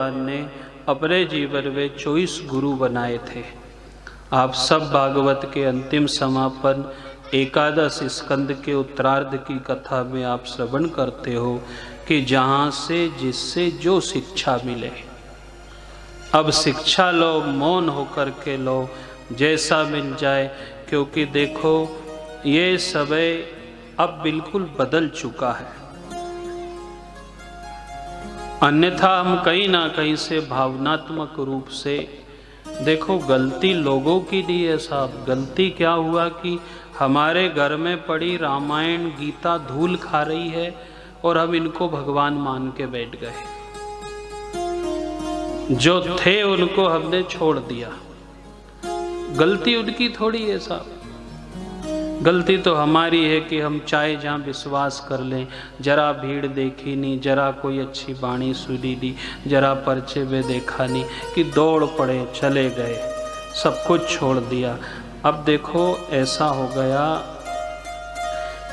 ने अपने जीवन में 24 गुरु बनाए थे। आप सब भागवत के अंतिम समापन एकादश स्कंद के उत्तरार्ध की कथा में आप श्रवण करते हो कि जहाँ से जिससे जो शिक्षा मिले। अब शिक्षा लो, मौन होकर के लो, जैसा मिल जाए, क्योंकि देखो ये समय अब बिल्कुल बदल चुका है। अन्यथा हम कहीं ना कहीं से भावनात्मक रूप से देखो, गलती लोगों की नहीं है साहब। गलती क्या हुआ कि हमारे घर में पड़ी रामायण गीता धूल खा रही है और हम इनको भगवान मान के बैठ गए। जो थे उनको हमने छोड़ दिया। गलती उनकी थोड़ी है साहब, गलती तो हमारी है कि हम चाहे जहाँ विश्वास कर लें, जरा भीड़ देखी नहीं, जरा कोई अच्छी वाणी सुनी नहीं, जरा पर्चे में देखा नहीं कि दौड़ पड़े चले गए, सब कुछ छोड़ दिया। अब देखो ऐसा हो गया,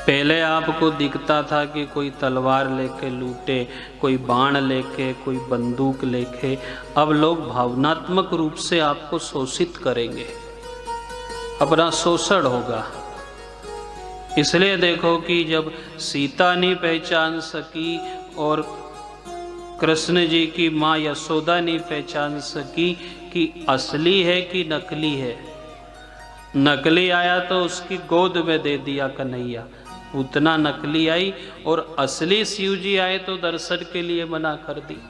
पहले आपको दिखता था कि कोई तलवार लेके लूटे, कोई बाण लेके, कोई बंदूक लेके। अब लोग भावनात्मक रूप से आपको शोषित करेंगे, अपना शोषण होगा। इसलिए देखो कि जब सीता नहीं पहचान सकी और कृष्ण जी की माँ यशोदा नहीं पहचान सकी कि असली है कि नकली है। नकली आया तो उसकी गोद में दे दिया कन्हैया, उतना नकली आई, और असली शिव जी आए तो दर्शन के लिए मना कर दी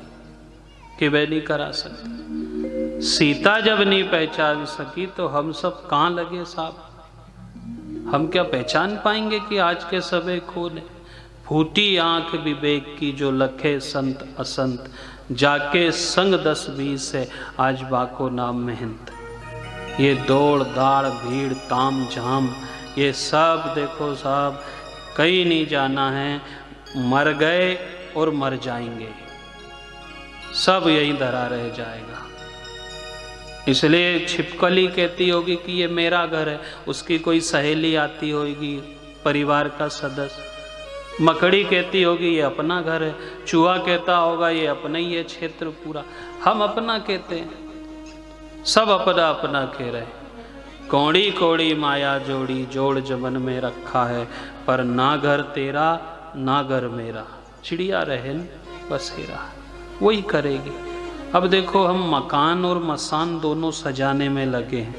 कि वे नहीं करा सकते। सीता जब नहीं पहचान सकी तो हम सब कहाँ लगे साहब? हम क्या पहचान पाएंगे कि आज के समय कौन है? फूटी आंख विवेक की जो लखे संत असंत, जाके संग 10-20 है आज बाको नाम महंत। ये दौड़ दाड़ भीड़ ताम झाम ये सब देखो साहब कहीं नहीं जाना है। मर गए और मर जाएंगे, सब यहीं धरा रह जाएगा। इसलिए छिपकली कहती होगी कि ये मेरा घर है, उसकी कोई सहेली आती होगी, परिवार का सदस्य। मकड़ी कहती होगी ये अपना घर है, चूहा कहता होगा ये अपना ही है क्षेत्र पूरा। हम अपना कहते हैं, सब अपना अपना कह रहे। कौड़ी कौड़ी माया जोड़ी, जोड़ जमन में रखा है, पर ना घर तेरा ना घर मेरा। चिड़िया रहे न बसेरा, वही करेगी। अब देखो हम मकान और मसान दोनों सजाने में लगे हैं।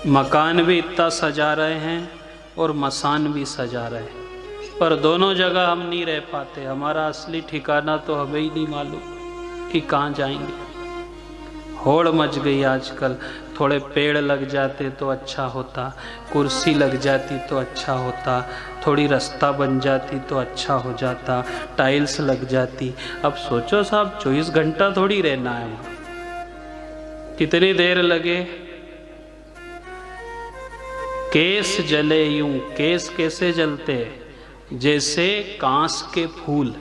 मकान भी इतना सजा रहे हैं और मसान भी सजा रहे हैं, पर दोनों जगह हम नहीं रह पाते। हमारा असली ठिकाना तो हमें ही नहीं मालूम कि कहाँ जाएंगे। होड़ मच गई आजकल। थोड़े पेड़ लग जाते तो अच्छा होता, कुर्सी लग जाती तो अच्छा होता, थोड़ी रास्ता बन जाती तो अच्छा हो जाता, टाइल्स लग जाती। अब सोचो साहब 24 घंटा थोड़ी रहना है, कितनी देर लगे। केस जले यूं, केस कैसे जलते? जैसे कांस के फूल,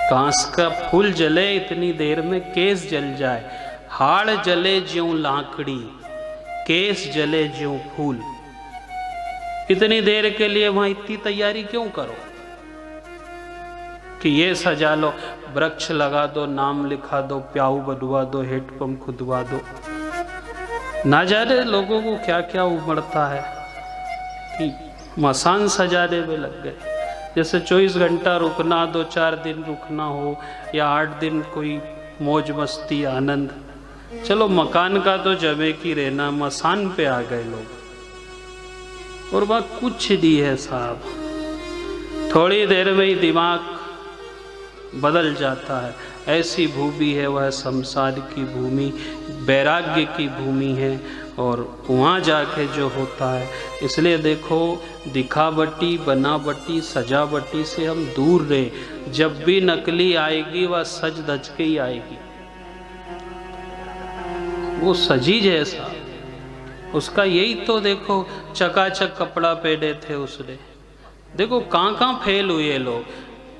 कांस का फूल जले इतनी देर में केस जल जाए। हाड़ जले ज्यों लाकड़ी, केस जले ज्यों फूल। इतनी देर के लिए वहां इतनी तैयारी क्यों करो कि ये सजा लो, वृक्ष लगा दो, नाम लिखा दो, प्याऊ बनवा दो, हेडपंप खुदवा दो। ना जाने लोगों को क्या क्या उमड़ता है कि मसान सजाने में लग गए। जैसे 24 घंटा रुकना, 2-4 दिन रुकना हो, या 8 दिन कोई मौज मस्ती आनंद। चलो मकान का तो जमे की रहना, मसान पे आ गए लोग और वह कुछ नहीं है साहब। थोड़ी देर में ही दिमाग बदल जाता है। ऐसी भूमि है वह संसार की भूमि, वैराग्य की भूमि है, और वहाँ जाके जो होता है। इसलिए देखो दिखावटी बनावटी सजावटी से हम दूर रहे। जब भी नकली आएगी वह सज धज के ही आएगी, वो सजी जैसा। उसका यही तो देखो चकाचक कपड़ा पहने थे उसने। देखो कहाँ कहाँ फेल हुए लोग।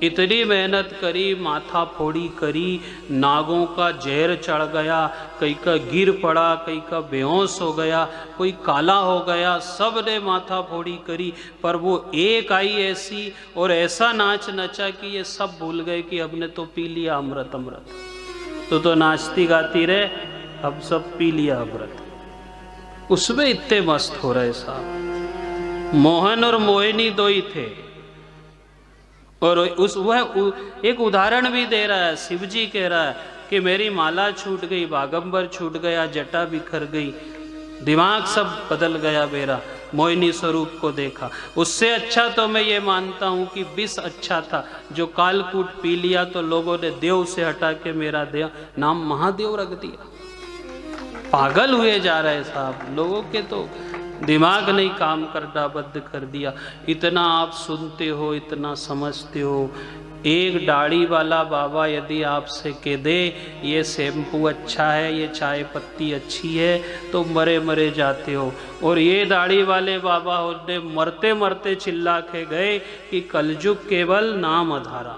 इतनी मेहनत करी, माथा फोड़ी करी, नागों का जहर चढ़ गया, कई का गिर पड़ा, कई का बेहोश हो गया, कोई काला हो गया, सब ने माथा फोड़ी करी। पर वो एक आई ऐसी और ऐसा नाच नचा कि ये सब भूल गए कि हमने तो पी लिया अमृत अमृत। तो नाचती गाती रहे, अब सब पी लिया व्रत। उसमें इतने मस्त हो रहे साहब। मोहन और मोहिनी दो ही थे। और वह एक उदाहरण भी दे रहा है, शिव जी कह रहा है कि मेरी माला छूट गई, बागंबर छूट गया, जटा बिखर गई, दिमाग सब बदल गया मेरा, मोहिनी स्वरूप को देखा। उससे अच्छा तो मैं ये मानता हूँ कि विष अच्छा था, जो कालकूट पी लिया तो लोगों ने देव से हटा के मेरा नाम महादेव रख दिया। पागल हुए जा रहे साहब, लोगों के तो दिमाग नहीं काम करना बंद कर दिया। इतना आप सुनते हो, इतना समझते हो। एक दाढ़ी वाला बाबा यदि आपसे कह दे ये शैम्पू अच्छा है, ये चाय पत्ती अच्छी है, तो मरे मरे जाते हो। और ये दाढ़ी वाले बाबा ने मरते मरते चिल्ला के गए कि कलयुग केवल नाम आधारा।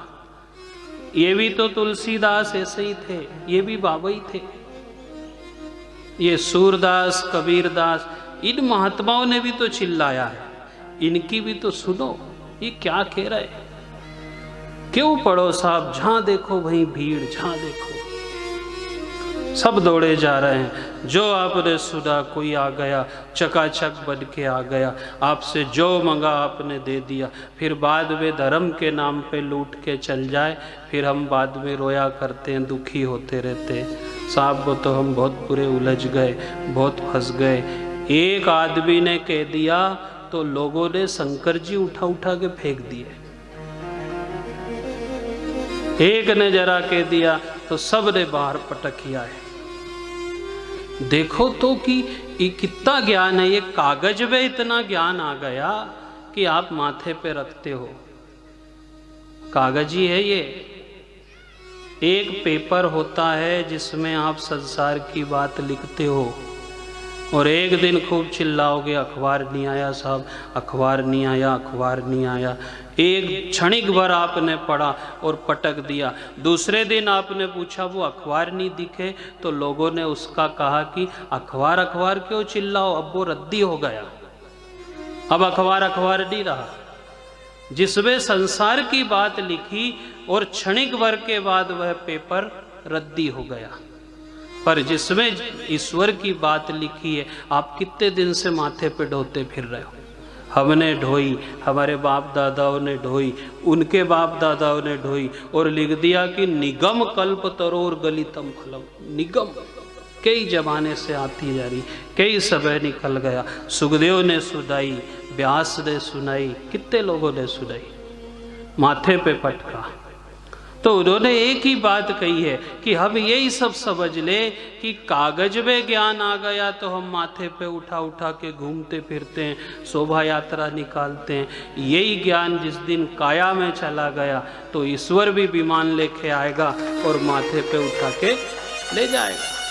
ये भी तो तुलसीदास ऐसे ही थे, ये भी बाबा ही थे। ये सूरदास, कबीरदास, इन महात्माओं ने भी तो चिल्लाया है, इनकी भी तो सुनो, ये क्या कह रहे। क्यों पढ़ो साहब, जहां देखो वहीं भीड़, जहां देखो सब दौड़े जा रहे हैं। जो आपने सुना, कोई आ गया चकाचक बन के आ गया, आपसे जो मंगा आपने दे दिया। फिर बाद में धर्म के नाम पे लूट के चल जाए, फिर हम बाद में रोया करते हैं, दुखी होते रहते हैं। साहब वो तो हम बहुत पूरे उलझ गए, बहुत फंस गए। एक आदमी ने कह दिया तो लोगों ने शंकर जी उठा उठा के फेंक दिए। एक ने जरा कह दिया तो सब ने बाहर पटक किया है। देखो तो कि ये कितना ज्ञान है। ये कागज में इतना ज्ञान आ गया कि आप माथे पे रखते हो, कागज ही है ये। एक पेपर होता है जिसमें आप संसार की बात लिखते हो, और एक दिन खूब चिल्लाओगे अखबार नहीं आया साहब, अखबार नहीं आया, अखबार नहीं आया। एक क्षणिक भर आपने पढ़ा और पटक दिया। दूसरे दिन आपने पूछा वो अखबार नहीं दिखे, तो लोगों ने उसका कहा कि अखबार अखबार क्यों चिल्लाओ, अब वो रद्दी हो गया, अब अखबार अखबार नहीं रहा। जिसमें संसार की बात लिखी और क्षणिक भर के बाद वह पेपर रद्दी हो गया, पर जिसमें ईश्वर की बात लिखी है, आप कितने दिन से माथे पे ढोते फिर रहे हो। हमने ढोई, हमारे बाप दादाओं ने ढोई, उनके बाप दादाओं ने ढोई, और लिख दिया कि निगम कल्प तरोर गलितम फलम। निगम कई जमाने से आती जा रही, कई समय निकल गया। सुखदेव ने सुनाई, व्यास ने सुनाई, कितने लोगों ने सुनाई, माथे पे पटका। तो उन्होंने एक ही बात कही है कि हम यही सब समझ ले कि कागज में ज्ञान आ गया तो हम माथे पे उठा उठा के घूमते फिरते हैं, शोभा यात्रा निकालते हैं। यही ज्ञान जिस दिन काया में चला गया तो ईश्वर भी विमान लेके आएगा और माथे पे उठा के ले जाएगा।